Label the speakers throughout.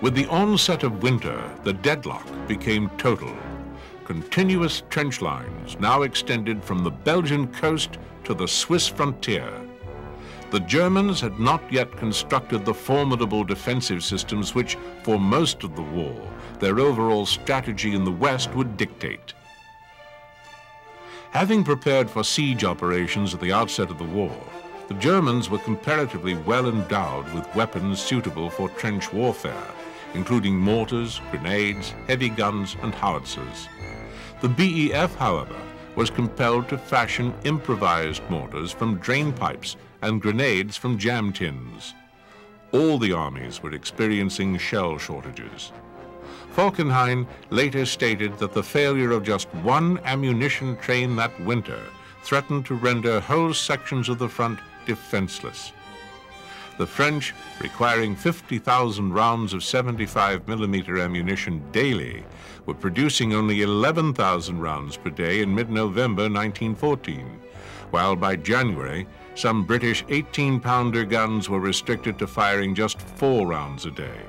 Speaker 1: With the onset of winter, the deadlock became total. Continuous trench lines now extended from the Belgian coast to the Swiss frontier. The Germans had not yet constructed the formidable defensive systems which, for most of the war, their overall strategy in the West would dictate. Having prepared for siege operations at the outset of the war, the Germans were comparatively well endowed with weapons suitable for trench warfare, including mortars, grenades, heavy guns, and howitzers. The BEF, however, was compelled to fashion improvised mortars from drain pipes and grenades from jam tins. All the armies were experiencing shell shortages. Falkenhayn later stated that the failure of just one ammunition train that winter threatened to render whole sections of the front defenseless. The French, requiring 50,000 rounds of 75mm ammunition daily, were producing only 11,000 rounds per day in mid-November 1914, while by January, some British 18-pounder guns were restricted to firing just 4 rounds a day.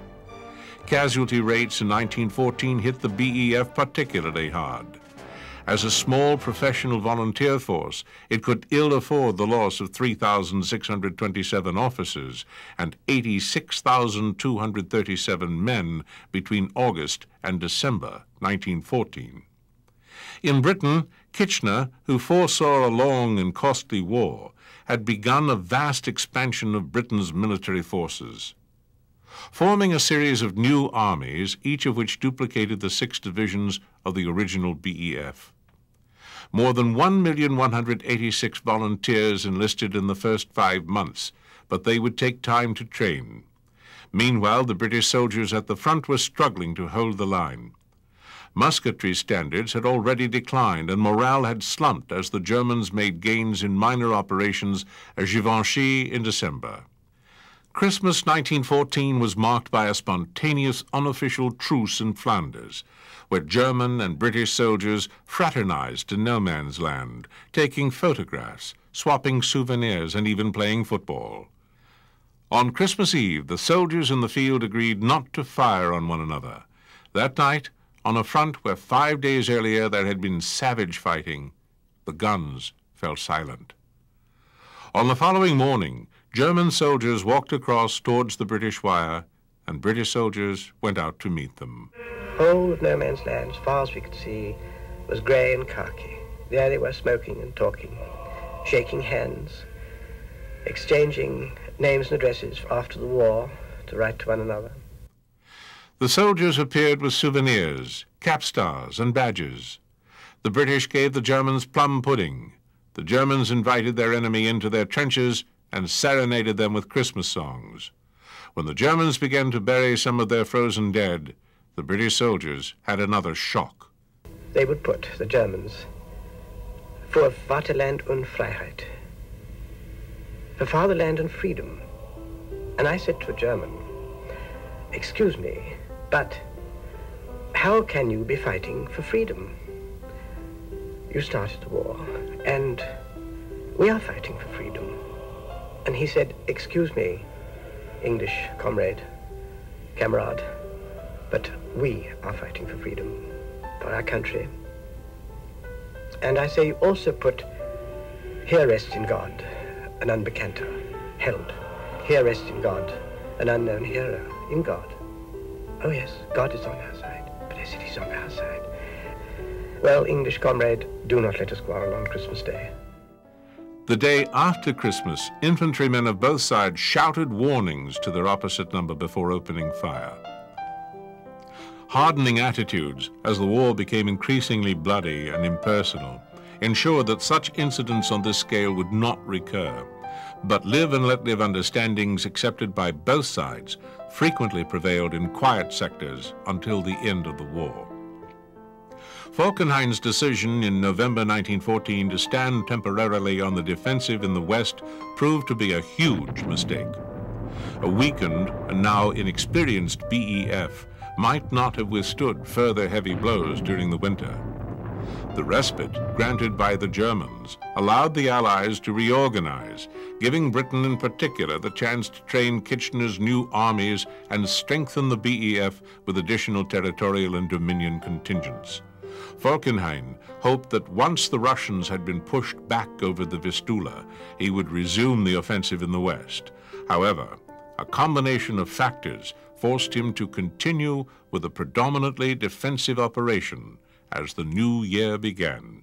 Speaker 1: Casualty rates in 1914 hit the BEF particularly hard. As a small professional volunteer force, it could ill afford the loss of 3,627 officers and 86,237 men between August and December 1914. In Britain, Kitchener, who foresaw a long and costly war, had begun a vast expansion of Britain's military forces. Forming a series of new armies, each of which duplicated the 6 divisions of the original BEF. More than 1,186,000 volunteers enlisted in the first 5 months, but they would take time to train. Meanwhile, the British soldiers at the front were struggling to hold the line. Musketry standards had already declined and morale had slumped as the Germans made gains in minor operations at Givenchy in December. Christmas 1914 was marked by a spontaneous unofficial truce in Flanders, where German and British soldiers fraternized in no man's land, taking photographs, swapping souvenirs, and even playing football. On Christmas Eve, the soldiers in the field agreed not to fire on one another. That night, on a front where 5 days earlier there had been savage fighting, the guns fell silent. On the following morning, German soldiers walked across towards the British wire, and British soldiers went out to meet them.
Speaker 2: The whole of no man's land, as far as we could see, was grey and khaki. There they were smoking and talking, shaking hands, exchanging names and addresses after the war to write to one another.
Speaker 1: The soldiers appeared with souvenirs, capstars, and badges. The British gave the Germans plum pudding. The Germans invited their enemy into their trenches and serenaded them with Christmas songs. When the Germans began to bury some of their frozen dead, the British soldiers had another shock.
Speaker 2: They would put, the Germans, for Vaterland und Freiheit, for fatherland and freedom. And I said to a German, "Excuse me, but how can you be fighting for freedom? You started the war, and we are fighting for freedom." And he said, "Excuse me, English comrade, camarade, but we are fighting for freedom, for our country." And I say, you also put, "Here rests in God, an unbekannter, held. Here rests in God, an unknown hero, in God." Oh yes, God is on our side, but I said he's on our side. Well, English comrade, do not let us quarrel on Christmas Day.
Speaker 1: The day after Christmas, infantrymen of both sides shouted warnings to their opposite number before opening fire. Hardening attitudes, as the war became increasingly bloody and impersonal, ensured that such incidents on this scale would not recur. But live and let live understandings accepted by both sides frequently prevailed in quiet sectors until the end of the war. Falkenhayn's decision in November 1914 to stand temporarily on the defensive in the West proved to be a huge mistake. A weakened and now inexperienced BEF might not have withstood further heavy blows during the winter. The respite granted by the Germans allowed the Allies to reorganize, giving Britain in particular the chance to train Kitchener's new armies and strengthen the BEF with additional territorial and Dominion contingents. Falkenhayn hoped that once the Russians had been pushed back over the Vistula, he would resume the offensive in the west. However, a combination of factors forced him to continue with a predominantly defensive operation as the new year began.